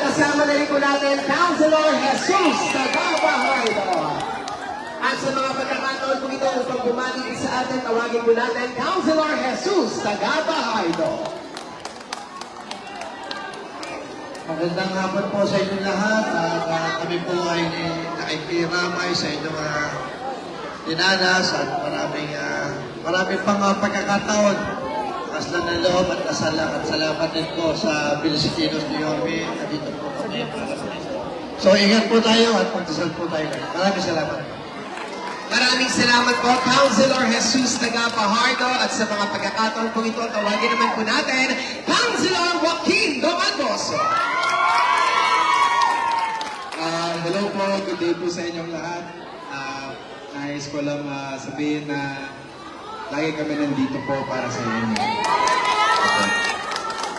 kasama na rin po natin, Councilor Jesus Tagapahaydo. At sa mga pagkakataon po ito upang bumati sa atin, tawagin po natin, Councilor Jesus Tagapahaydo. Magandang hapon po sa inyo lahat at kami po ay nakikiramay sa inyong tinanas at maraming pang pagkakataon. Kaslan ng loob at salamat din po sa Bilisinos ni Yorme. Nandito po kami. So ingat po tayo at magdasal po tayo. Maraming salamat. Maraming salamat po, Councilor Jesus Tagapahaydo. At sa mga pagkakataon po ito, tawagin naman po natin, Councilor Joaquin Domangoso. Hello po, good day po sa inyong lahat. Nais ko lang sabihin na lagi kami nandito po para sa inyo.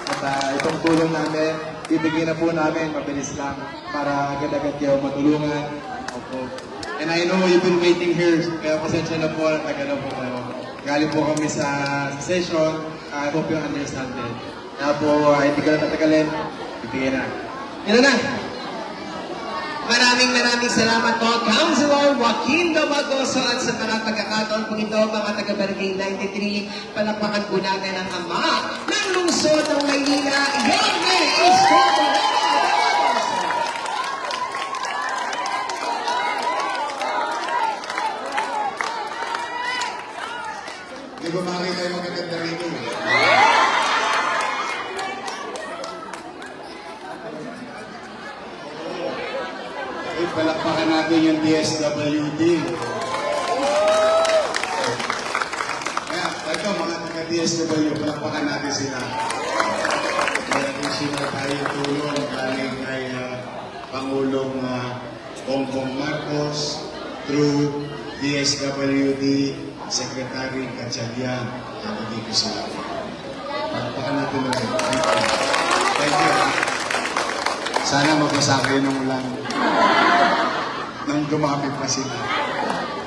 At itong tulong namin, ibigay na po namin, mabilis lang, para agad-agad kayo matulungan. Opo. And I know you've been waiting here, kaya pasensya na po, tagal na po kayo. Galing po kami sa session, I hope you understand it. Kaya po, hindi ka na tatagalin, ibigay na. Yan na! Maraming salamat po, Councilor Joaquin Domangoso. At sa mga pagkakataon po ito, mga taga-Barangay 93, palakpakan po natin ang ama ng lungsod ng Maynila, Yorme Isko Domangoso. Di ba makikita kayo magaganda rito? Palakpakan natin yung DSWD. Kaya, ito mga taga-DSW, palakpakan natin sila. Kaya kung sino tayo tulong galing kay Pangulong Bongbong Marcos through DSWD Secretary Gatchalian. Ako dito sila. Palakpakan natin ulit. Thank you. Sana magbasa kayo ng ulan. Nang dumami pa sila.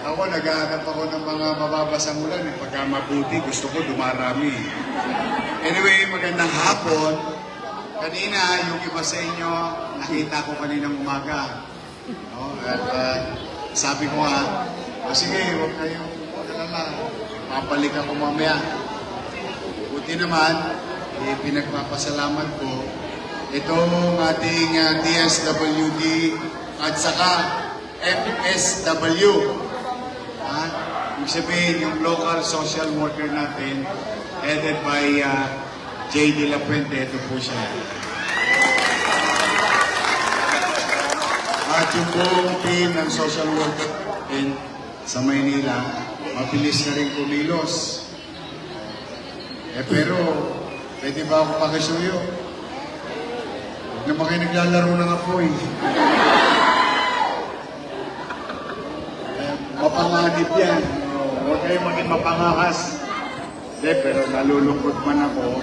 Ako, nag-aanap ako ng mga mababasang ulan. Pagka mabuti, gusto ko dumarami. Anyway, magandang hapon. Kanina, yung iba sa inyo, nakita ko kaninang umaga. No? At sabi ko nga, sige, huwag kayong alala. Papalik ako mamaya. Buti naman, pinagpapasalamat ko itong ating DSWD at saka FSW. Ibig sabihin, yung local social worker natin, headed by J. De La Puente, ito po siya. At yung buong team ng social worker natin sa Maynila, mabilis na rin kumilos. Pero, pwede ba ako pakisuyo? Huwag naman kayo naglalaro ng apoy. Mapanganib yan. Huwag kayo maging mapangahas. Pero nalulungkot man ako.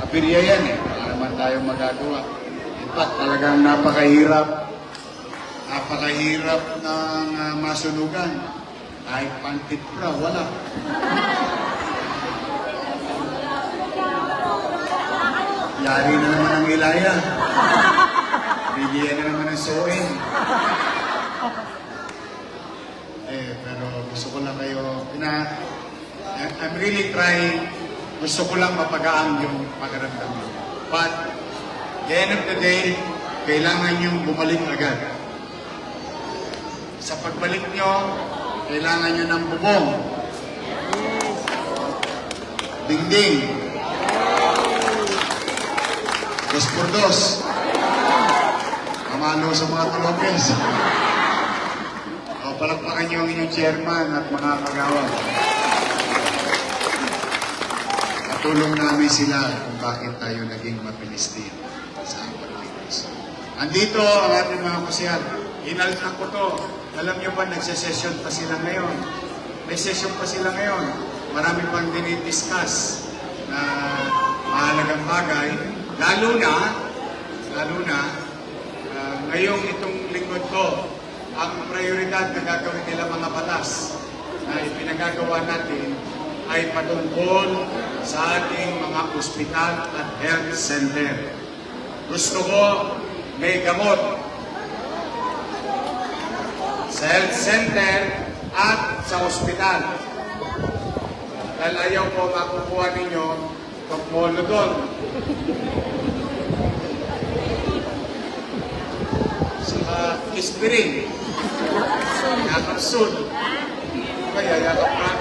Apirya yan eh. Wala naman tayong magagawa. In fact, talagang napakahirap. Napakahirap ng masunugan. Kahit pantit pra, wala. Yari na naman ang ilaya. Bigyan na naman ang soin. Pero gusto ko lang kayo, I'm really trying, gusto ko lang mapagaan yung pagkaramdam nyo. But, the end of the day, kailangan nyo bumalik agad. Sa pagbalik nyo, kailangan nyo ng bubong, dingding, 2x2, mamalo sa mga tuloges. Palakpakan niyo ang inyong chairman at mga kagawad. Natulong namin sila kung bakit tayo naging mabilis din sa pagligtas. Andito ang ating mga kusiyan. Inalta ko to. Alam niyo ba, nagsesesyon pa sila ngayon. May session pa sila ngayon. Marami pang dinidiscuss na mahalagang bagay. Lalo na, ngayong itong lingkod ko, ang prioridad na gagawin nila mga batas na ipinagagawa natin ay patungkol sa ating mga ospital at health center. Gusto ko may gamot sa health center at sa ospital. Dahil ayaw ko makukuha ninyo Tokmolo doon. Saka Kispirin. Yakapsun. Kaya yakap ka.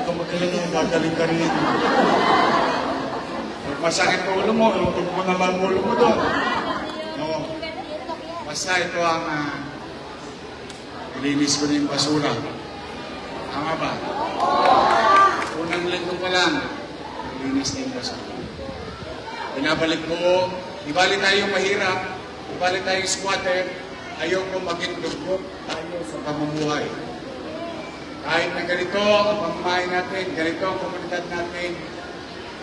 Ito magaling yung gagaling ka rin. Pag masakit ang ulo mo, ilutog mo naman ang ulo mo doon. No. Basta ito ang ilinis ko na yung basura. Tama ba? Unang linggo pa lang, ilinis na yung basura. Binabalik ko, di bali tayo mahirap, di bali tayo squatter, ayaw ko maging dugyot tayo sa pamumuhay. Kahit na ganito ang pamumuhay natin, ganito ang komunidad natin,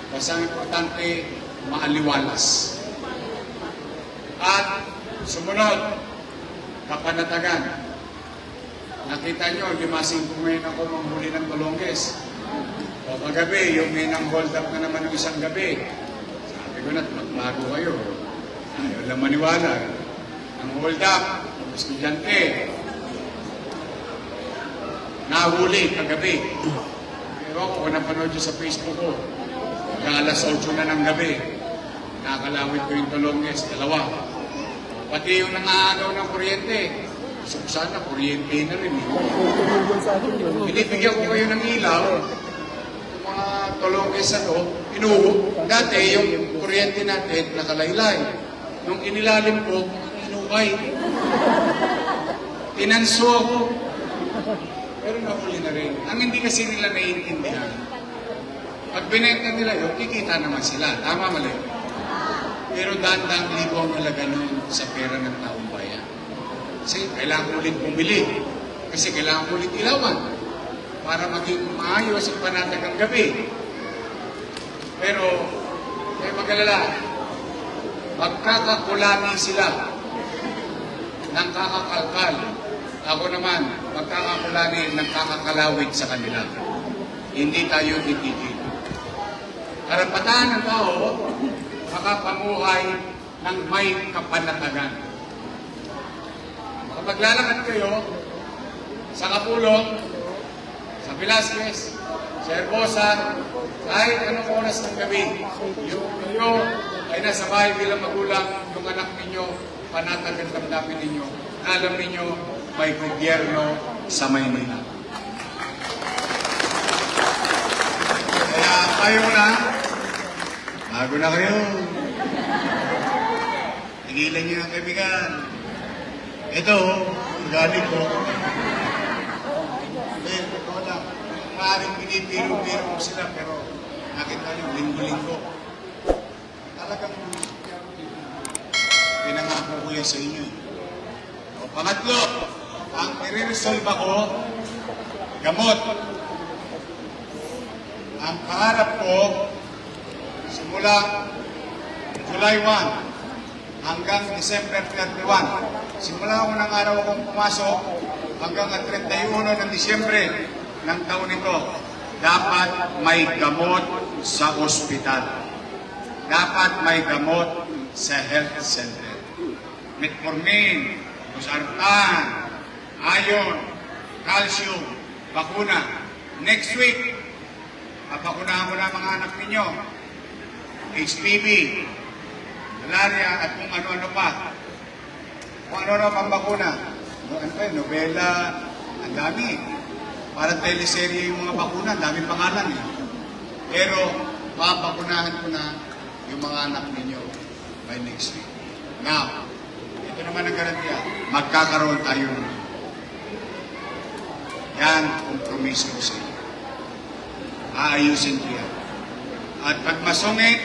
basta ang importante, maaliwalas. At sumunod, kapanatagan. Nakita nyo, limasing ko ngayon ako manghuli ng Balonges. O kagabi, yung may nang hold up na naman ng isang gabi. Sabi ko na, magbago kayo. Ayaw lang maniwala. Ang hold up, ang estudyante, nahuli kagabi. Pero ako, napanood nyo sa Facebook ko, alas 8 na ng gabi, nakakalawit ko yung Balonges, 2. Pati yung nangaagaw ng kuryente, so sana kuryente na rin. Binibigyan ko kayo ng ilaw, yung mga Balonges dati yung kuryente natin nakalaylay. Nung inilalim ko, inukay. Tinanso ako. Pero nahuli na rin. Ang hindi kasi nila naiintindihan, pag binenta nila yun, kikita naman sila. Tama, mali. Pero dandang libo ang halaga nun sa pera ng taong bayan. Kasi kailangan ulit bumili. Kasi kailangan ulit ilawan para maging maayos ang panatagang gabi. Pero, may magalala, magkakakulani sila ng kakakalkal. Ako naman, magkakakulani ng kakakalawit sa kanila. Hindi tayo titigil. Karapatan ng tao, makapamuhay ng may kapanatagan. Maglalakad kayo sa Kapulong, sa Velasquez, sa Herbosa, kahit anong oras ng gabi, yung kayo ay nasa bahay bilang magulang, yung anak ninyo, panatag ang damdamin ninyo, alam ninyo, may gobyerno sa Maynila. Kaya kayo na, bago na kayo. Tigilan niyo ang kaibigan. Ito, galing ko. Ito lang. Maaaring binibiro-biro ko sila, pero nakita niyo, linggo-linggo. Talagang pinangako ko yan sa inyo. O, pangatlo, ang i-resolve ako, gamot. Ang pangarap ko, simula July 1 hanggang December 31. Simula ko ng araw akong pumasok hanggang ang 31 ng Disyembre ng taon ito, dapat may gamot sa ospital. Dapat may gamot sa health center. Metformin, losartan, iron, calcium, bakuna. Next week, papakunahan ko na mga anak ninyo. HPV, malaria, at kung ano-ano pa. Kung ano-ano pang bakuna. Ano pa yun? Nobela, ang dami. Parang teleserye yung mga bakuna, ang daming pangalan eh. Pero, papakunahan ko na yung mga anak ninyo by next week. Now, ito naman ang garantiya. Magkakaroon tayo. Yan, kompromiso ko sa inyo. Aayusin ko yan. At pag masungit,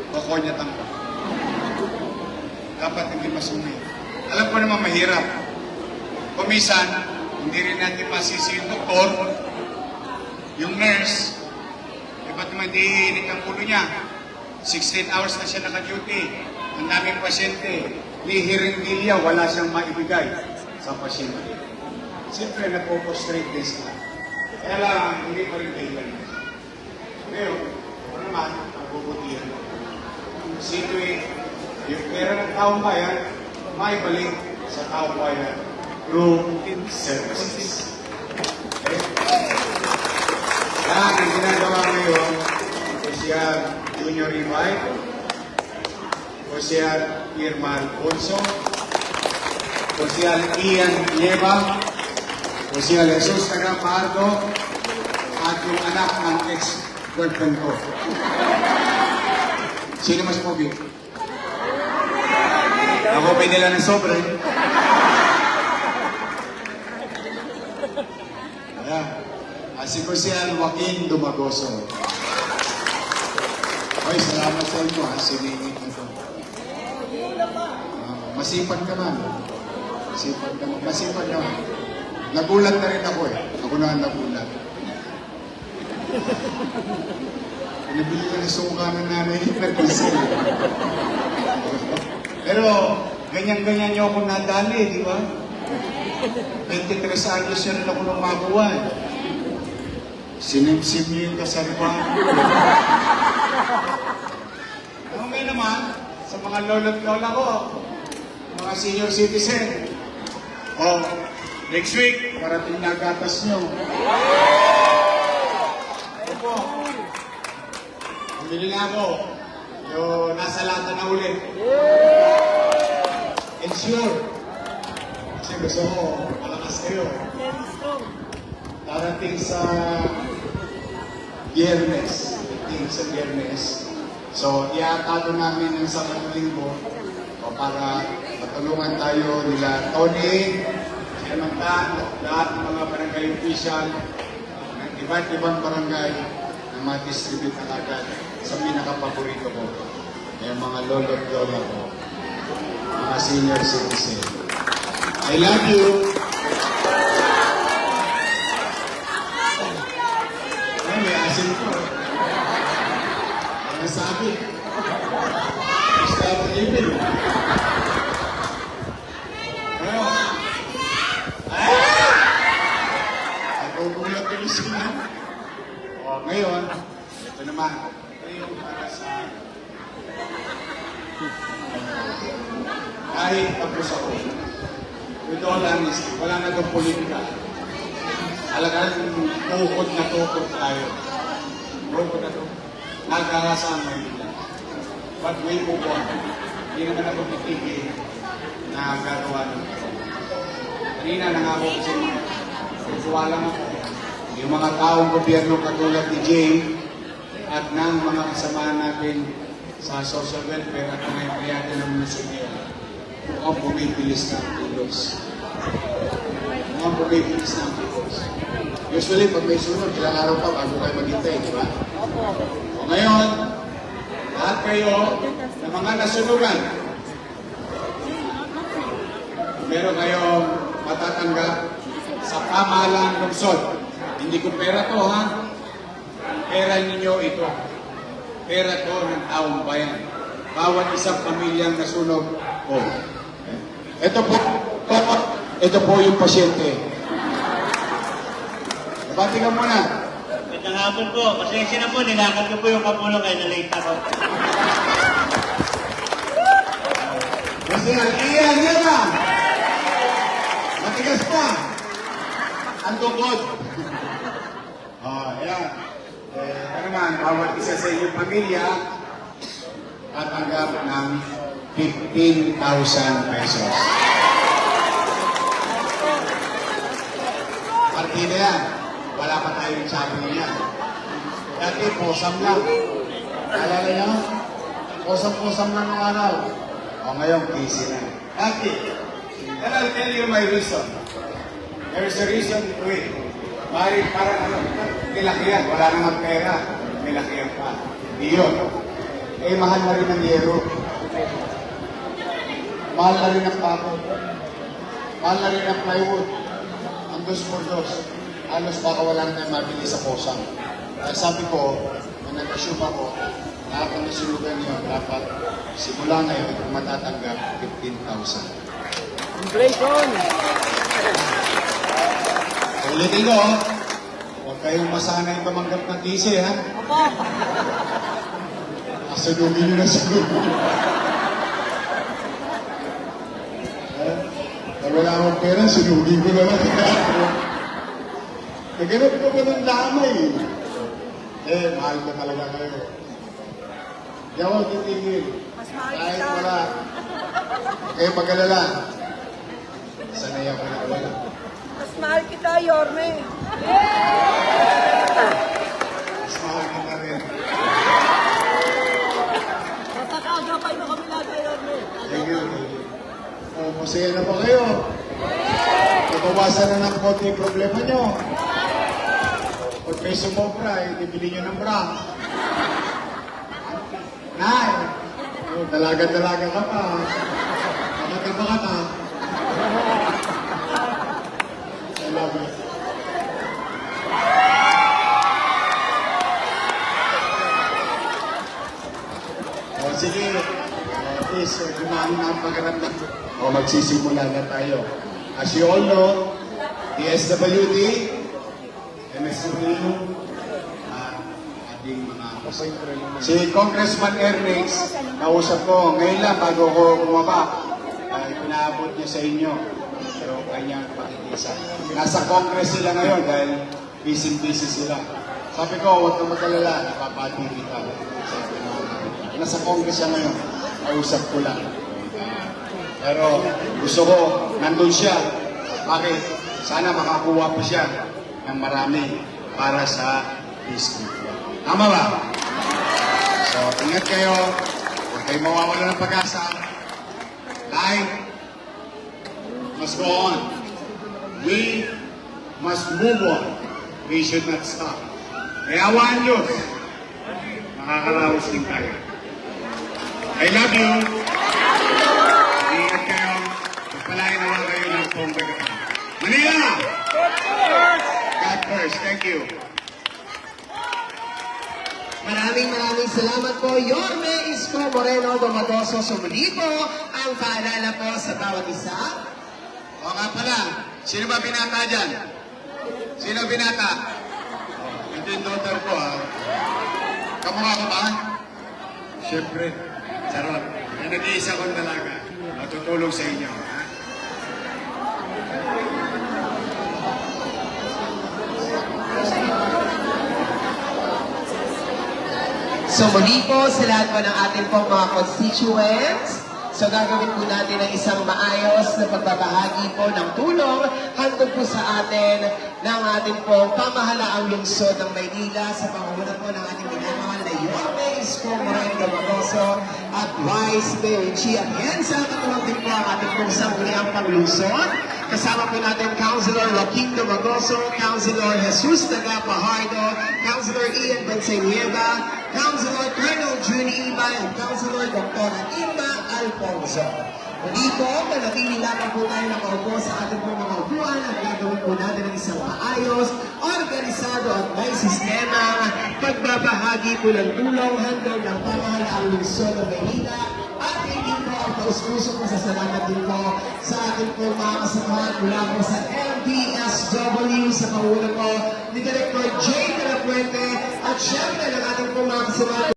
kokonyatan ko. Dapat hindi masungit. Alam ko naman mahirap. Kumisan, hindi rin natin masisi yung doktor, yung nurse, ba't naman di hihinit ang ulo niya? 16 hours na siya naka-duty. Ang daming pasyente. Ni hiringgilya, wala siyang maibigay sa pasyente. Siyempre, nagpo-prostrate din sila. Kaya lang, hindi pa rin kayo. Pero, ano naman, ang bubutihan. Sino yung pera ng taong bayan, may balik sa taong bayan through services. Okay? Yan ang ginagawa ngayon, Oficial Junior Revive, Oficial Irma Alfonso, Oficial Ian Nieva, Oficial Jesus Tagapardo, at yung anak ng ex-girlfriend ko. Sino mas pogi? Ako pa nila ng sobre. Ayan. Si Oficial Joaquin Dumagoso. Ay, salamat sa inyo ha, siningit na ito. Masipag naman. Masipag naman. Nagulat na rin ako eh. Ako na ang nagulat. Nabili ka ng suka ng nanay, nag-isip. Pero, ganyan-ganyan niyo ako nadali, di ba? 23 anos yun ako nung makuha. Sinimsim niyo yung kasariwan. Okay naman, sa mga lolo't lola ko, mga senior citizen. Oh, next week, parating na gatas nyo. Opo. Bumili na ako. Yung nasa lata na ulit. Ensure. Kasi gusto ko, malakas kayo. Darating sa Biyernes. So, iatado namin ng 10,000 para matulungan tayo nila Tony, Hermantan, lahat ng mga barangay official ng iba't ibang barangay na ma-distribute na agad sa pinaka-paborito ko. Yung mga lolo at lola ko, mga senior citizen. I love you! Ay, may asin ko. Ano sabi? Gusto ako ibig. Nagugulat ko yung sila. O, ngayon, ito naman. Ito yung para sa... Kahit tapos ako. With all honesty, wala na itong politika. Alagaan, tukod na tukod tayo. Tukod na tukod. Nagkakasama nila. But we move on. Hindi naman ako titigil na gagawa nito. Kanina nangako ko sa inyo. Tutuwa lang ako. Yung mga taong gobyerno katulad ni Jay at ng mga kasama natin sa social welfare at mga empleyado ng munisipyo, mukhang bumibilis ng tulos. Mukhang bumibilis ng tulos. Usually, pag may sunod, ilang araw pa bago kayo maghintay, di ba? O ngayon, lahat kayo na mga nasunugan, meron kayong matatanggap sa pamahalang lungsod. Hindi ko pera to, ha? Pera ninyo ito. Pera to ng taong bayan. Bawat isang pamilyang nasunog. Oh. Ito po yung pasyente. Bati ka muna. Magandang hapon po. Pasensya na po, nilakad ko po yung kapulong kaya na-late ako. Kasi iyan na! Matigas pa! Ang tungkod! Ayan. Ito naman, bawat isa sa inyong pamilya, tatanggap ng 15,000 pesos. Partida yan. Wala pa tayong sabi niya. Dati, posam lang. Alala niyo? Posam-posam lang ng araw. O ngayon, busy na. Dati, and I'll tell you my reason. There is a reason to it. Parang ano, nilakihan. Wala namang pera. Nilakihan pa. Hindi yun. Eh, mahal na rin ang yero. Mahal na rin ang pako. Mahal na rin ang plywood. Ang dos por dos. Halos baka wala na tayong mabili sa posang. Kaya sabi ko, na nag-assume ako, lahat ng nasulugan niyo, dapat simula ngayon, matatanggap 15,000. Inflation! Ulitin ko, huwag kayong masanay tumanggap ng tisi, ha? Kasunugin nyo na sunugin. wala akong pera, sinugi ko na lang. Naghanap ko pa ng damay. Mahal ko talaga kayo. Hindi ako titigil. Kahit wala. Kayo mag-alala. Sanay ako na wala. Mas mahal kita, Yorme. Mas mahal ka na rin. Nakakaagapay mo kami lahat, Yorme. Thank you. Masaya na ba kayo? Nabawasan na ng konti yung problema nyo. Pag may sumobra, bibili nyo ng bra. Nay! Dalaga-dalaga ka pa. Nakataba ka na. I love you. Sige, please, gumahin na ang pagkaramdam. Magsisimula na tayo. As you all know, DSWD, MSW, ating mga si Congressman Ernix, nausap ko, ngayon lang bago ko bumaba, pinaabot niya sa inyo yung kanyang pakikisa. Nasa Congress sila ngayon dahil busy sila. Sabi ko, huwag kang mag-alala, napapati kita. Nasa Congress siya ngayon, nausap ko lang. Pero gusto ko, nandun siya. Bakit? Sana makakuha pa siya ng marami para sa peacekeeping. Tama ba? So, ingat kayo. Huwag kayo mawawala ng pag-asa. Life must go on. We must move on. We should not stop. Kaya awaan Diyos. Makakaraos din tayo. I love you. Ingat kayo. Magpalain naman kayo ng pong pagkakita. Manila! God first. Thank you. Maraming salamat po, Yorme Isko Moreno Domagoso. Sumuli po ang paalala po sa bawat isa. O nga pala, sino ba binata dyan? Sino binata? Ito yung daughter ko, ha? Kamukha ko ba? Siyempre. Charot. Yung nag-iisa kong dalaga. Matutulong sa inyo, ha? So muli po sa lahat po ng ating pong mga constituents, so gagawin po natin ang isang maayos na pagbabahagi po ng tulong handog po sa atin ng ating pong pamahalaang lungsod ng Maynila sa pangunguna po ng ating minamahal na Yorme Isko Moreno Domagoso at Vice Mayor Chia Atienza. Katulong din po ang ating pong sangguniang panglungsod. Kasama po natin Councilor Joaquin Domagoso, Councilor Jesus Tagapahardo, Councilor Ian Bensenueva, Councilor Colonel June Iba, and Councilor Dr. Ima Alfonso. Muli po, manatili lamang po tayo nakaupo sa ating po mga upuan at gagawin po natin ang isang maayos, organisado at may sistema pagbabahagi po ng tulong handog ng pamahalaang lungsod ng Maynila. At hindi po ang taus-puso ko salamat din po sa ating po mga kasamahan mula po sa MDSW sa panguna po ni Director J. De La Puente at syempre ng ating po mga kasamahan